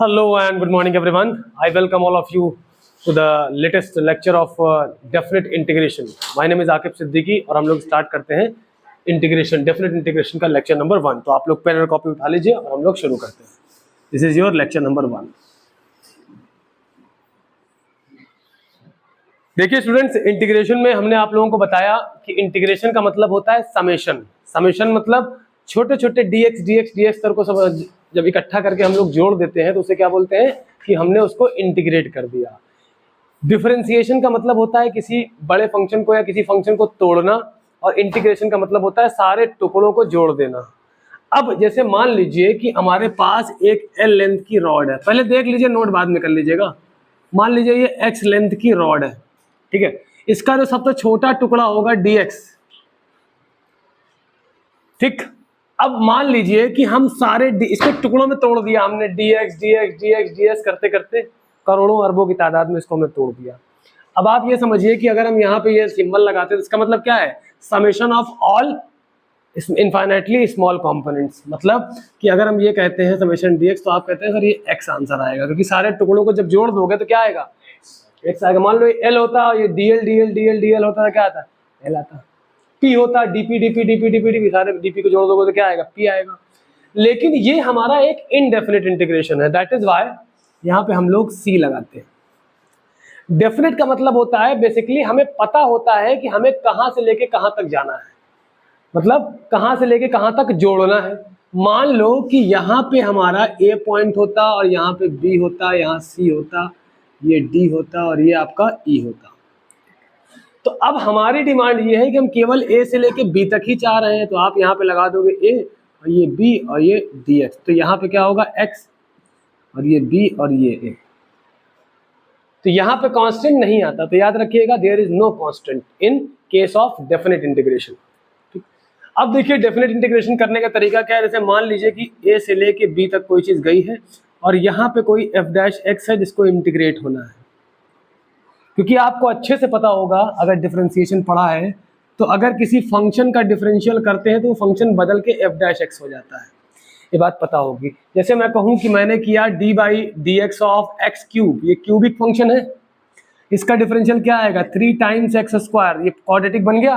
Hello and good morning everyone. I welcome all of you to the latest lecture of definite integration. My name is Aqib Siddiqui और हम लोग start करते हैं integration definite integration का lecture number 1। तो आप लोग पेन और कॉपी उठा लीजिए और हम लोग शुरू करते हैं। This is your lecture number 1। देखिए स्टूडेंट्स, इंटीग्रेशन में हमने आप लोगों को बताया कि इंटीग्रेशन का मतलब होता है समेशन। समेशन मतलब छोटे छोटे dx तक को सब जब इकट्ठा करके हम लोग जोड़ देते हैं तो उसे क्या बोलते हैं कि हमने उसको इंटीग्रेट कर दिया। डिफरेंशिएशन का मतलब होता है किसी बड़े फंक्शन को या किसी फंक्शन को तोड़ना, और इंटीग्रेशन का मतलब होता है सारे टुकड़ों को जोड़ देना। अब जैसे मान लीजिए कि हमारे पास एक L लेंथ की रॉड है, पहले देख लीजिए, नोट बाद में कर लीजिएगा। मान लीजिए ये X लेंथ की रॉड है, ठीक है। इसका जो सबसे छोटा टुकड़ा होगा dx, ठीक। अब मान लीजिए कि हम सारे इसको टुकड़ों में तोड़ दिया हमने, dx करते करते करोड़ों अरबों की तादाद में इसको हमने तोड़ दिया। अब आप ये समझिए कि अगर हम यहाँ पे ये सिंबल लगाते हैं तो इसका मतलब क्या है, summation of all infinitely small components. मतलब कि अगर हम ये कहते हैं समेशन dx तो आप कहते हैं सर ये x आंसर आएगा, क्योंकि सारे टुकड़ों को जब जोड़ दोगे तो क्या आएगा, x आएगा। मान लो ये L होता, ये dl होता, क्या आता, L आता। P होता, dp सारे dp को जोड़ दोगे तो क्या आएगा, P आएगा। लेकिन ये हमारा एक इनडेफिनेट इंटीग्रेशन है, दैट इज व्हाई यहाँ पे हम लोग C लगाते हैं। डेफिनेट का मतलब होता है बेसिकली हमें पता होता है कि हमें कहाँ से लेके कहाँ तक जाना है, मतलब कहाँ से लेके कहाँ तक जोड़ना है। मान लो कि यहाँ पे हमारा A पॉइंट होता और यहाँ पे B होता, यहाँ C होता, ये D होता और ये आपका E होता। तो अब हमारी डिमांड ये है कि हम केवल A से लेके B तक ही चाह रहे हैं, तो आप यहाँ पे लगा दोगे A और ये B और ये dx, तो यहाँ पे क्या होगा x और ये B और ये A। तो यहाँ पे कांस्टेंट नहीं आता, तो याद रखिएगा there is no constant in case of definite integration. अब देखिए डेफिनेट इंटीग्रेशन करने का तरीका क्या है। जैसे मान लीजिए कि A से लेके B तक कोई चीज गई है और यहाँ पे कोई f' है जिसको इंटीग्रेट होना है। क्योंकि आपको अच्छे से पता होगा, अगर डिफरेंशिएशन पढ़ा है तो अगर किसी फंक्शन का डिफरेंशियल करते हैं तो वो फंक्शन बदल के f' हो जाता है, ये बात पता होगी। जैसे मैं कहूँ कि मैंने किया d/dx ऑफ x क्यूब, ये क्यूबिक फंक्शन है, इसका डिफरेंशियल क्या आएगा 3 टाइम्स x², ये क्वाड्रेटिक बन गया।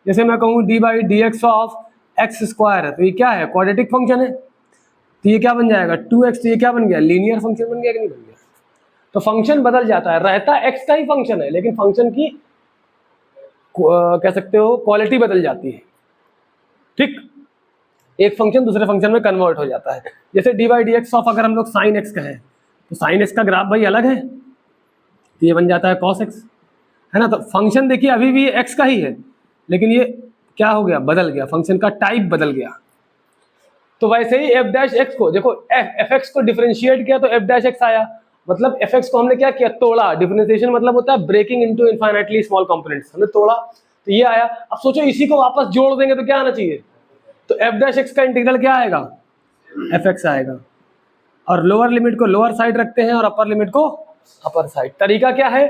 जैसे मैं कहूँ d/dx ऑफ x² है, तो ये क्या है, क्वाड्रेटिक फंक्शन है, तो ये क्या बन जाएगा 2x, तो ये क्या बन गया, लीनियर फंक्शन बन गया कि नहीं बन गया। तो फंक्शन बदल जाता है, रहता x का ही फंक्शन है लेकिन फंक्शन की कह सकते हो क्वालिटी बदल जाती है, ठीक। एक फंक्शन दूसरे फंक्शन में कन्वर्ट हो जाता है। जैसे d/dx ऑफ अगर हम लोग sin x कहें तो sin x का ग्राफ भाई अलग है, तो ये बन जाता है cos x, है ना। तो फंक्शन देखिए अभी भी x का ही है लेकिन ये क्या हो गया, बदल गया, फंक्शन का टाइप बदल गया। तो वैसे ही f' को देखो, fx को डिफरेंशिएट किया तो f' आया, मतलब fx को हमने क्या किया, तोड़ा। डिफरेंशिएशन मतलब होता है breaking into infinitely small components, हमने तोड़ा तो ये आया। अब सोचो इसी को वापस जोड़ देंगे तो क्या आना चाहिए, तो f' का इंटीग्रल क्या आएगा, fx आएगा। और लोअर लिमिट को लोअर साइड रखते हैं और अपर लिमिट को अपर साइड। तरीका क्या है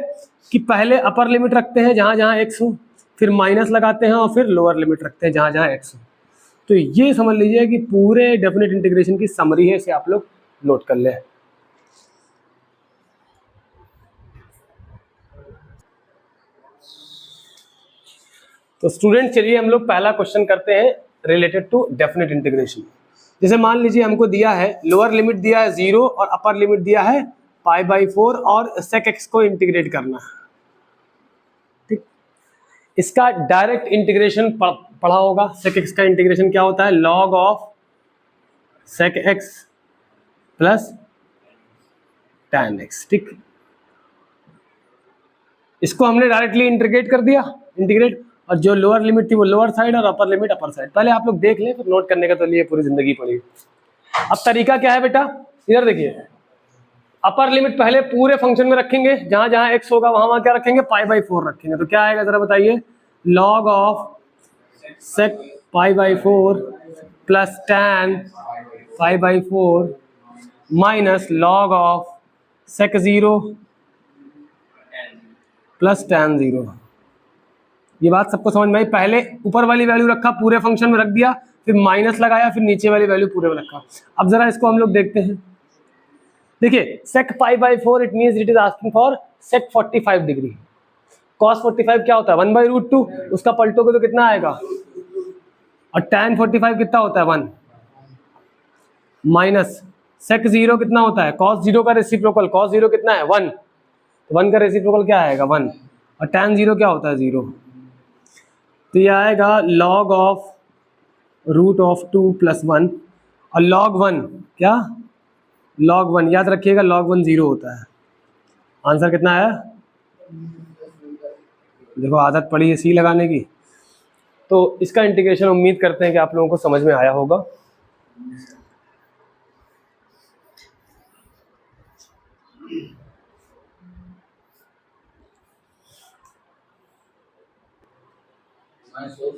कि पहले अपर लिमिट रखते हैं जहां जहां x हो, फिर माइनस लगाते हैं और फिर लोअर लिमिट रखते हैं जहां जहां x हो। तो ये समझ लीजिए कि पूरे डेफिनेट इंटीग्रेशन की समरी है, इसे आप लोग नोट कर ले। तो स्टूडेंट चलिए हम लोग पहला क्वेश्चन करते हैं रिलेटेड टू डेफिनेट इंटीग्रेशन। जैसे मान लीजिए हमको दिया है, लोअर लिमिट दिया है 0 और अपर लिमिट दिया है π/4 और sec x को इंटीग्रेट करना है, ठीक। इसका डायरेक्ट इंटीग्रेशन पढ़ा होगा। sec x का इंटीग्रेशन क्या होता है, log of sec x plus tan x, ठीक। इसको हमने डायरेक्टली इंटीग्रेट कर दिया, इंटीग्रेट, और जो लोअर लिमिट थी वो लोअर साइड और अपर लिमिट अपर साइड। पहले आप लोग देख लें, फिर नोट करने का तो लिए पूरी जिंदगी पड़ी। अब तरीका क्या है बेटा, इधर देखिए, अपर लिमिट पहले पूरे फंक्शन में रखेंगे, जहां जहां x होगा वहां वहां क्या रखेंगे, π/4 रखेंगे। तो क्या आएगा जरा बताइए, log of sec π/4 plus tan π/4 minus log of sec 0 plus tan 0। ये बात सबको समझ में आई। पहले ऊपर वाली वैल्यू रखा, पूरे फंक्शन में रख दिया, फिर माइनस लगाया, फिर नीचे वाली वैल्यू पूरे में रखा। अब जरा इसको हम लोग देखते हैं। देखिए sec π/4 it means it is asking for sec 45 degree. cos 45 क्या होता है 1/√2, उसका पलटोगे तो कितना आएगा, और tan 45 कितना होता है 1, माइनस sec 0 कितना होता है cos 0 का रेसिप्रोकल, cos 0 कितना है 1, तो 1 का रेसिप्रोकल क्या आएगा 1, और tan 0 क्या होता है 0, तो ये आएगा log ऑफ √2 + 1, और log 1 क्या, log 1 याद रखिएगा log 1 0 होता है। आंसर कितना आया, देखो आदत पड़ी है सी लगाने की। तो इसका इंटीग्रेशन उम्मीद करते हैं कि आप लोगों को समझ में आया होगा।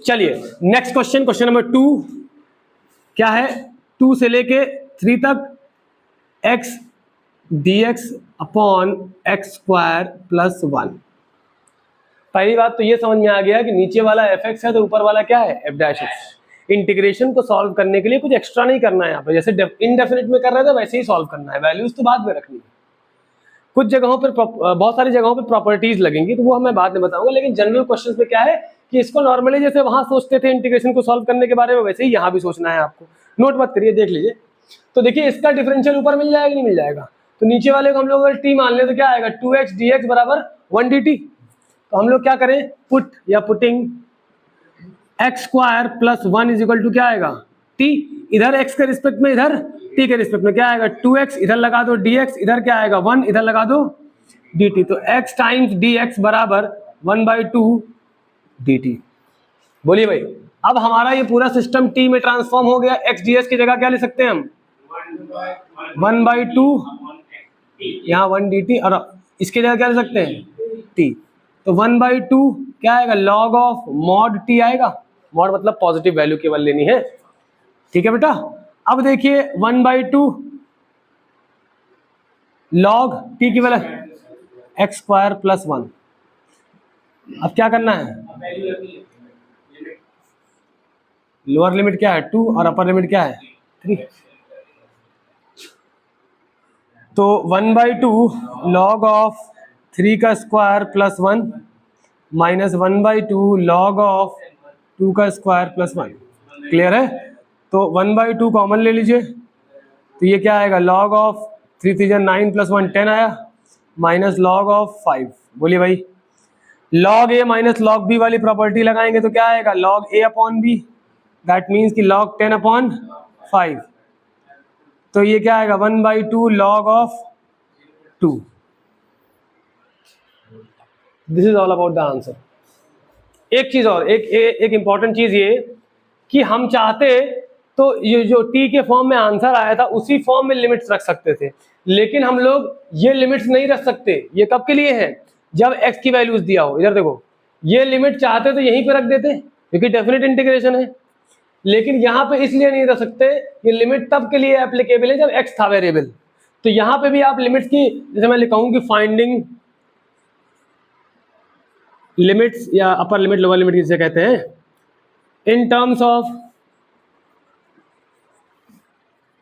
चलिए नेक्स्ट क्वेश्चन, क्वेश्चन नंबर 2 क्या है, 2 से लेके 3 तक x dx अपॉन x² + 1। पहली बात तो ये समझ में आ गया कि नीचे वाला fx है तो ऊपर वाला क्या है f'। इंटीग्रेशन को सॉल्व करने के लिए कुछ एक्स्ट्रा नहीं करना है यहाँ पे, जैसे इनडेफिनिट में कर रहे थे वैसे ही सॉल्व करना है, वैल्यूज तो बाद में रखनी है। कुछ जगहों पर बहुत सारी जगहों पर प्रॉपर्टीज लगेंगी तो वो मैं बाद में बताऊंगा, लेकिन जनरल क्वेश्चंस में क्या है कि इसको नॉर्मली जैसे वहां सोचते थे इंटीग्रेशन को सॉल्व करने के बारे में, वैसे ही यहाँ भी सोचना है आपको। नोट मत करिए, देख लीजिए। तो देखिए इसका डिफरेंशियल ऊपर मिल जाएगा नहीं मिल जाएगा, तो नीचे वाले को हम लोग अगर टी मान ले तो क्या आएगा 2x dx बराबर 1 dt। तो हम लोग क्या करें, पुट या पुटिंग x² + 1 = क्या आएगा t, इधर x के रिस्पेक्ट में, इधर t के रिस्पेक्ट में क्या आएगा 2x, इधर लगा दो dx, इधर क्या आएगा 1, इधर लगा दो dt। तो x टाइम्स dx बराबर 1/2 dt। बोलिए भाई, अब हमारा ये पूरा सिस्टम t में ट्रांसफॉर्म हो गया। x ds की जगह क्या ले सकते हैं हम 1/2, यहाँ 1 dt, और इसकी जगह क्या ले सकते हैं t। तो 1/2 क्या आएगा log ऑफ mod t आएगा, mod मतलब पॉजिटिव वैल्यू केवल लेनी है, ठीक है बेटा। अब देखिए 1/2 log t की वैल्यू x² + 1। अब क्या करना है, लोअर लिमिट क्या है 2 और अपर लिमिट क्या है 3। तो 1/2 log ऑफ 3 का स्क्वायर + 1 माइनस 1/2 log ऑफ 2 का स्क्वायर + 1। क्लियर है। तो 1/2 कॉमन ले लीजिए, तो ये क्या आएगा log ऑफ 3 3 9 + 1 10 आया, माइनस log ऑफ 5। बोलिए भाई, log a minus log b वाली प्रॉपर्टी लगाएंगे तो क्या आएगा log a upon b, that means कि log 10 अपॉन 5। तो ये क्या आएगा 1/2 log of 2। This is all about the answer. एक चीज और, एक इंपॉर्टेंट चीज ये कि हम चाहते तो ये जो t के फॉर्म में आंसर आया था उसी फॉर्म में लिमिट्स रख सकते थे, लेकिन हम लोग ये लिमिट्स नहीं रख सकते। ये कब के लिए है, जब x की वैल्यूज दिया हो। इधर देखो, ये लिमिट चाहते तो यहीं पे रख देते क्योंकि डेफिनेट इंटीग्रेशन है, लेकिन यहाँ पे इसलिए नहीं रख सकते, ये लिमिट तब के लिए एप्लीकेबल है जब x था वेरिएबल। तो यहाँ पे भी आप लिमिट्स की, जैसे मैं लिखाऊं कि फाइंडिंग लिमिट्स या अपर लिमिट लोअर लिमिट किसे कहते हैं इन टर्म्स ऑफ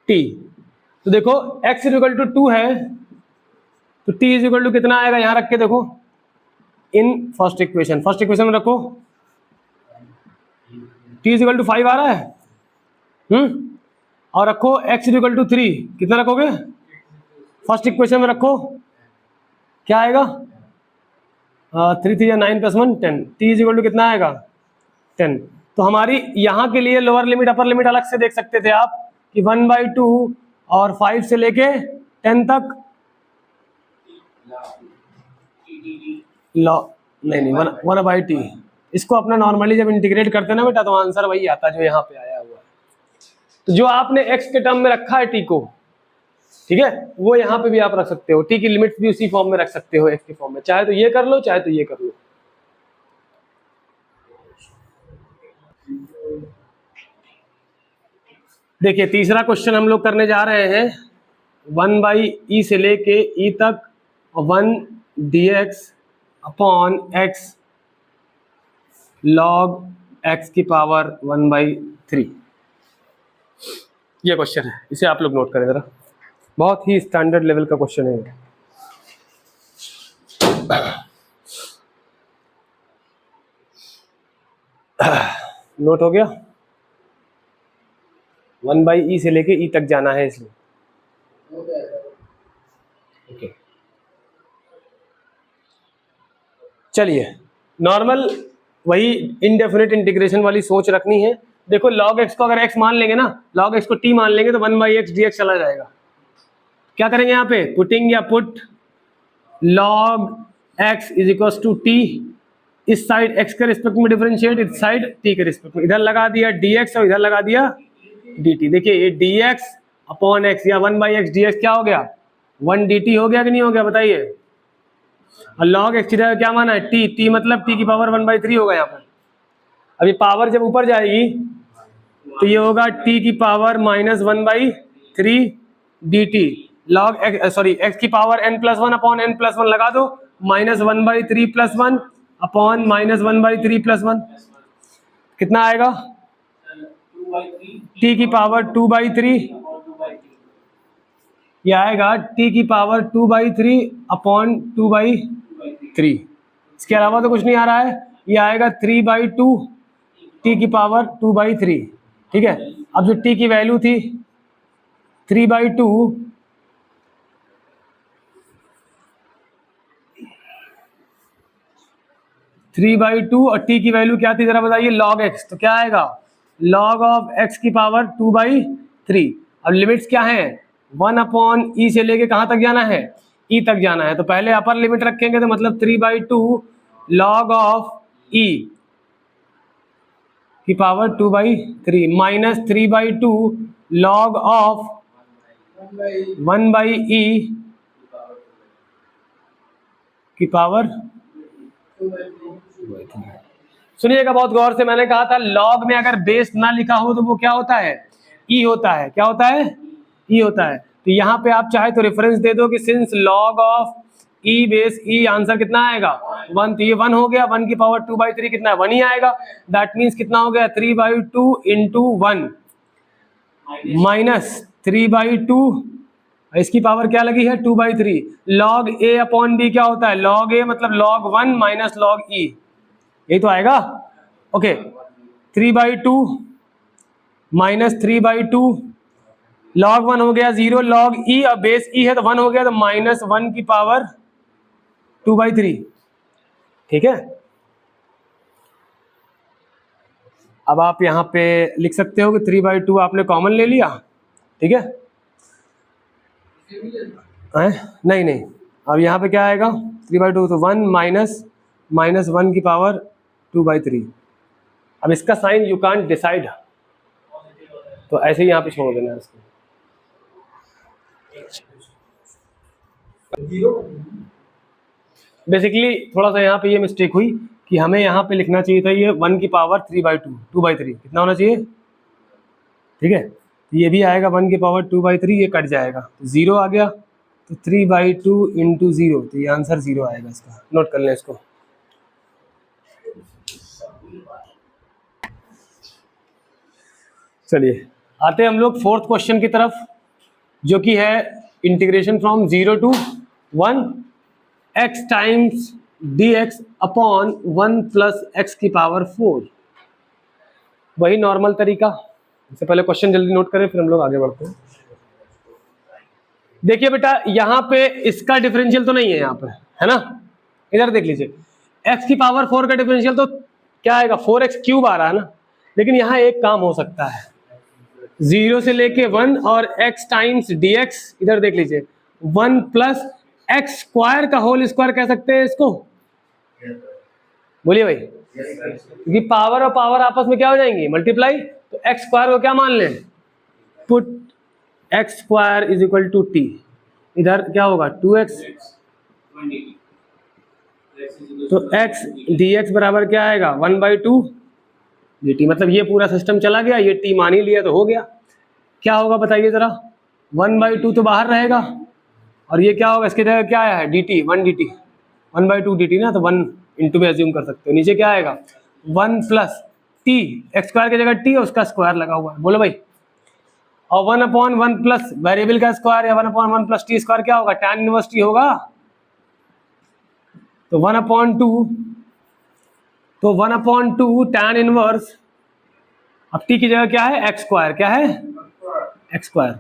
t। तो देखो x = 2 है तो t = कितना आएगा, यहां रख के देखो इन फर्स्ट इक्वेशन में रखो, t = 5 आ रहा है, और रखो x = 3, कितना रखोगे फर्स्ट इक्वेशन में रखो, क्या आएगा 3 3 9 + 1 10, t = कितना आएगा 10। तो हमारी यहाँ के लिए लोअर लिमिट अपर लिमिट अलग से देख सकते थे आप कि 1/2 और 5 से लेके 10 तक नहीं 1/t। इसको अपना नॉर्मली जब इंटीग्रेट करते ना बेटा तो आंसर वही आता जो यहाँ पे आया हुआ है। तो जो आपने x के टर्म में रखा है t को, ठीक है, वो यहाँ पे भी आप रख सकते हो, t की लिमिट्स भी उसी फॉर्म में रख सकते हो x के फॉर्म में, चाहे तो ये कर लो चाहे तो ये कर लो। देखिए तीसरा क्वेश्चन हम लोग करने जा रहे हैं 1/e से लेके e तक 1 dx upon x log x की पावर 1/3। ये क्वेश्चन है, इसे आप लोग नोट करें जरा, बहुत ही स्टैंडर्ड लेवल का क्वेश्चन है ये। नोट हो गया? 1/e से लेके e तक जाना है इसलिए। ओके, चलिए नॉर्मल वही इनडेफिनेट इंटीग्रेशन वाली सोच रखनी है। देखो log x को अगर x मान लेंगे ना, log x को t मान लेंगे तो 1/x dx चला जाएगा। क्या करेंगे यहाँ पे, पुटिंग या put log x is equal to t, इस साइड x के रिस्पेक्ट में डिफरेंशिएट, इस साइड t के रिस्पेक्ट में, इधर लगा दिया dx और इधर लगा दिया dt। देखिए ये dx अपॉन x या 1/x dx क्या हो गया, 1 dt हो गया कि नहीं हो गया बताइए। और log x इधर क्या माना है, t मतलब t की पावर 1/3 होगा यहाँ पर। अभी पावर जब ऊपर जाएगी तो ये होगा t की power -1/3 dt log x, sorry x की पावर n+1 अपॉन n+1 लगा दो, -1/3 + 1 अपॉन -1/3 + 1 कितना आएगा, t की पावर 2/3, ये आएगा t की पावर 2/3 अपॉन 2/3। इसके अलावा तो कुछ नहीं आ रहा है, ये आएगा 3/2 t की पावर 2/3। ठीक है, अब जो t की वैल्यू थी 3/2, और t की वैल्यू क्या थी जरा बताइए, log x, तो क्या आएगा log ऑफ x की पावर 2/3। अब लिमिट्स क्या है, 1/e से लेके कहां तक जाना है, e तक जाना है, तो पहले अपर लिमिट रखेंगे तो मतलब 3/2 log ऑफ e की power 2/3 minus 3/2 log of 1/e की पावर। सुनिएगा बहुत गौर से, मैंने कहा था लॉग में अगर बेस ना लिखा हो तो वो क्या होता है, ई होता है। क्या होता है, ई होता है। तो यहाँ पे आप चाहे तो रेफरेंस दे दो कि since log of E base E, answer कितना आएगा 1, तो ये 1 हो गया, 1 की पावर 2/3 कितना है, 1 ही आएगा। दैट मीन्स कितना हो गया 3/2 इंटू 1 माइनस 3/2, इसकी पावर क्या लगी है 2/3। लॉग ए अपॉन बी क्या होता है, लॉग ए मतलब log 1 माइनस लॉग ई, यही तो आएगा। ओके, 3/2 माइनस 3/2, log 1 हो गया 0, log ई अब बेस ई है तो 1 हो गया, तो -1 की पावर 2/3। ठीक है, अब आप यहां पे लिख सकते हो कि 3/2 आपने कॉमन ले लिया। ठीक है, नहीं नहीं, अब यहाँ पे क्या आएगा 3/2, तो 1 माइनस 1 की पावर 2/3। अब इसका साइन यू कांट डिसाइड, तो ऐसे ही यहाँ पे छोड़ देना है इसको। बेसिकली थोड़ा सा यहाँ पे ये मिस्टेक हुई कि हमें यहाँ पे लिखना चाहिए था ये 1 की पावर 3/2, 2/3 कितना होना चाहिए। ठीक है, ये भी आएगा 1 की पावर 2/3, ये कट जाएगा तो 0 आ गया, तो 3/2 इंटू 0, तो ये आंसर 0 आएगा इसका। नोट कर लें इसको। चलिए आते हैं हम लोग फोर्थ क्वेश्चन की तरफ, जो कि है integration from 0 to 1 x times dx upon 1 plus x की पावर 4। वही नॉर्मल तरीका। इससे पहले क्वेश्चन जल्दी नोट करें फिर हम लोग आगे बढ़ते हैं। देखिए बेटा, यहाँ पे इसका डिफरेंशियल तो नहीं है यहाँ पे, है ना, इधर देख लीजिए, x की पावर 4 का डिफरेंशियल तो क्या आएगा 4x³ आ रहा है ना, लेकिन यहाँ एक काम हो सकता है, 0 से लेके 1 और x टाइम्स dx, इधर देख लीजिए 1 प्लस एक्स स्क्वायर का होल स्क्वायर कह सकते हैं इसको, बोलिए भाई, क्योंकि पावर और पावर आपस में क्या हो जाएंगी मल्टीप्लाई, तो एक्स स्क्वायर को क्या मान लें, put x square is equal to t, इधर क्या होगा 2x, तो x dx बराबर क्या आएगा 1/2 dt, मतलब ये पूरा सिस्टम चला गया, ये t मान ही लिया तो हो गया। क्या होगा बताइए जरा, 1/2 तो बाहर रहेगा और ये क्या होगा, इसके जगह क्या आया है dt, 1 dt, 1/2 dt ना, तो 1 इंटू में एज्यूम कर सकते हो, नीचे क्या आएगा 1 प्लस टी, एक्स स्क्वायर की जगह टी और उसका स्क्वायर लगा हुआ है, बोलो भाई और 1/1 प्लस वेरिएबल का स्क्वायर या 1/1 प्लस टी स्क्वायर क्या होगा, tan इनवर्स टी होगा। तो 1/2 tan इनवर्स, अब टी की जगह क्या है, एक्स स्क्वायर, क्या है एक्स स्क्वायर।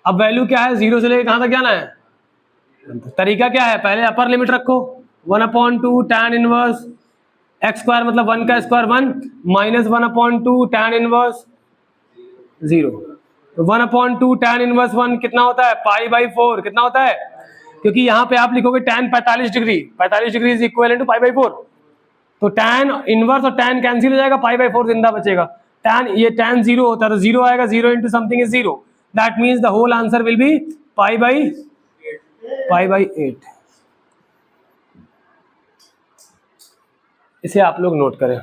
अब वैल्यू क्या है, 0 से लेकर कहां तक जाना है, तरीका क्या है, पहले अपर लिमिट रखो 1/2 tan इनवर्स एक्स स्क्वायर मतलब 1 का स्क्वायर 1 माइनस 1/2 tan इनवर्स 0। तो 1/2 tan इनवर्स 1 कितना होता है, π/4 कितना होता है, क्योंकि यहाँ पे आप लिखोगे tan 45 degree, 45 degree is equal to π/4, तो tan इनवर्स और tan कैंसिल हो जाएगा, π/4 जिंदा बचेगा। tan ये tan 0 होता है तो 0 आएगा, 0 into something is 0, that means the whole answer will be π/8। इसे आप लोग नोट करें।